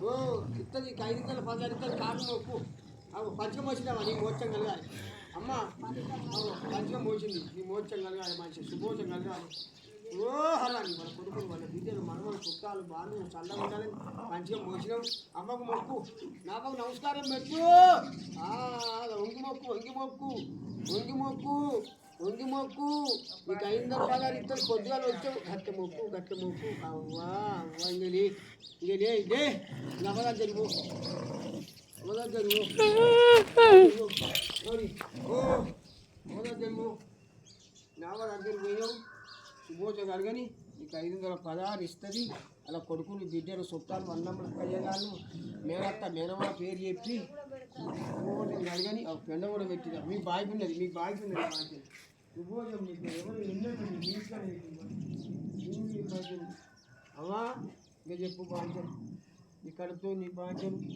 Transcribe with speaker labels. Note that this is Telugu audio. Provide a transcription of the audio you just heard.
Speaker 1: ఓ ఇస్తుంది 5 10 ఇస్తుంది కాపు మొక్కు పంచకం వచ్చినావా నీ మోక్షం కలగాలి అమ్మ పంచకం మోసింది నీ మోక్షం కలగాలి మంచి శుభోషం కలగాలి ఓ హరాని మన కొడుకులు మన బిడ్డలు మనవలు చుట్టాలు బాలు చల్లగా ఉండాలని మంచిగా మోసినాం అమ్మకు మొక్కు నాపకు నమస్కారం పెట్టు వంగి మొక్కు వంగి మొక్కు వంగి మొక్కు వంగి మొక్కు నీకు 5 ఇద్దరు కొద్దిగా వచ్చావు గట్టె మొక్కు అవ్వా అవ్వ ఇంకనే ఇదే నవదా జరుగు నవదా జరుగు నవదా జరుగు నవదా దగ్గర పోయావు శుభోజం అడగని నీకు 516 ఇస్తుంది అలా కొడుకుని బిడ్డలు చుట్టాలు అన్నమ్మలు కయ్యగాళ్ళు మేనత్త మేనమ్మ పేరు చెప్పి శుభోజం అడగని పెండ కూడా పెట్టిన మీకు బాగున్నది శుభోజం మీకు ఎవరు ఎన్నో అమ్మా ఇంకా చెప్పు బాధ్యం నీ కడుపుతో నీ బాధ్యం